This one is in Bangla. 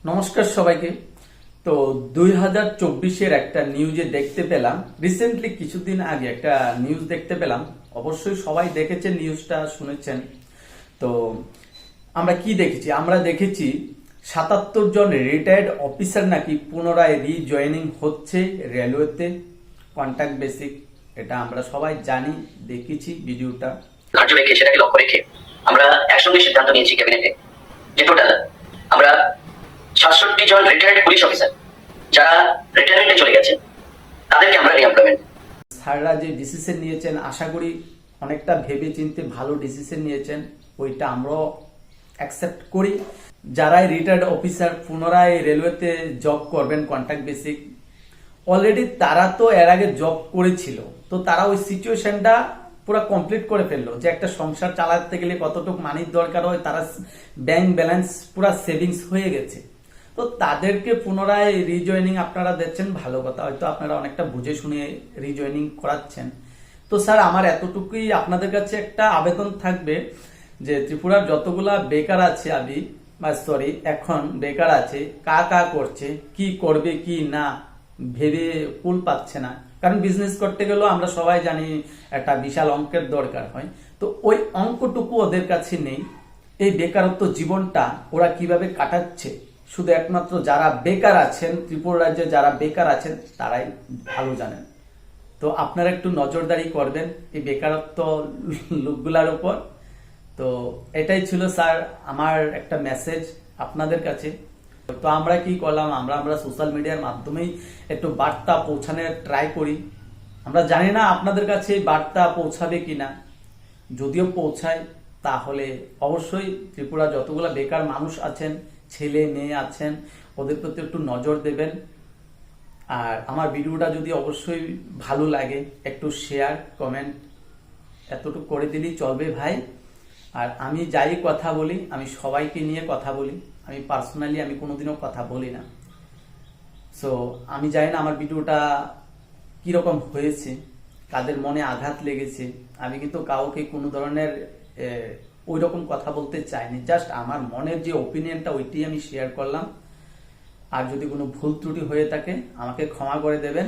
নমস্কার সবাইকে। তো 2024-এর একটা নিউজে দেখতে পেলাম, রিসেন্টলি কিছুদিন আগে একটা নিউজ দেখতে পেলাম। অবশ্যই সবাই দেখেছেন, নিউজটা শুনেছেন। তো আমরা কি দেখেছি? আমরা দেখেছি 77 জন রিটায়ার্ড অফিসার নাকি পুনরায় রিজয়েনিং হচ্ছে রেলওয়েতে, কন্ট্রাক্ট বেসিক। এটা আমরা সবাই জানি, দেখেছি ভিডিওটা। কার্য রেখে সেটাকে লক্ষ্য রেখে আমরা একসঙ্গে সিদ্ধান্ত নিয়েছি ক্যাবিনেটে যে টোটাল আমরা 67 জন রিটায়ার্ড পুলিশ অফিসার যারা রিটায়ারমেন্টে চলে গেছে তাদেরকে আমরা রিএমপ্লয়মেন্ট। স্যাররা যে ডিসিশন নিয়েছেন, আশা করি অনেকটা ভেবে চিন্তে ভালো ডিসিশন নিয়েছেন, ওইটা আমরাও অ্যাকসেপ্ট করি। যারাই রিটায়ার্ড অফিসার পুনরায় রেলওয়েতে জব করবেন কন্ট্রাক্ট বেসিক, অলরেডি তারা তো এর আগে জব করেছিল, তো তারা ওই সিচুয়েশনটা পুরো কমপ্লিট করে ফেললো যে একটা সংসার চালাতে গেলে কতটুকু মানির দরকার হয়, তারা ব্যাংক ব্যালেন্স পুরো সেভিংস হয়ে গেছে। তো তাদেরকে পুনরায় রিজয়েনিং আপনারা দিচ্ছেন, ভালো কথা, হয়তো আপনারা অনেকটা বুঝে শুনে রিজয়েনিং করাচ্ছেন। তো স্যার, আমার এতটুকুই আপনাদের কাছে একটা আবেদন থাকবে যে ত্রিপুরার যতগুলা বেকার আছে এখন বেকার আছে, কা করছে, কি করবে কি না ভেবে কুল পাচ্ছে না। কারণ বিজনেস করতে গেলেও আমরা সবাই জানি একটা বিশাল অঙ্কের দরকার হয়, তো ওই অঙ্কটুকু ওদের কাছে নেই। এই বেকারত্ব জীবনটা ওরা কিভাবে কাটাচ্ছে শুধু একমাত্র যারা বেকার আছেন, ত্রিপুরা রাজ্যে যারা বেকার আছেন তারাই ভালো জানেন। তো আপনারা একটু নজরদারি করবেন এই বেকারত্ব লোকগুলার উপর। তো এটাই ছিল স্যার আমার একটা মেসেজ আপনাদের কাছে। তো আমরা কি করলাম, আমরা সোশ্যাল মিডিয়ার মাধ্যমেই একটু বার্তা পৌঁছানোর ট্রাই করি। আমরা জানি না আপনাদের কাছে এই বার্তা পৌঁছাবে কিনা, যদিও পৌঁছায় তাহলে অবশ্যই ত্রিপুরা যতগুলো বেকার মানুষ আছেন, ছেলে মেয়ে আছেন, ওদের প্রতি একটু নজর দেবেন। আর আমার ভিডিওটা যদি অবশ্যই ভালো লাগে একটু শেয়ার কমেন্ট এতটুকু করে দিলেই চলবে ভাই। আর আমি যাই কথা বলি, আমি সবাইকে নিয়ে কথা বলি, আমি পার্সোনালি আমি কোনোদিনও কথা বলি না। সো আমি জানি না আমার ভিডিওটা কিরকম হয়েছে, কাদের মনে আঘাত লেগেছে। আমি কিন্তু কাউকে কোনো ধরনের ওই রকম কথা বলতে চাইনি, জাস্ট আমার মনের যে ওপিনিয়নটা ওইটাই আমি শেয়ার করলাম। আর যদি কোনো ভুল ত্রুটি হয়ে থাকে আমাকে ক্ষমা করে দেবেন।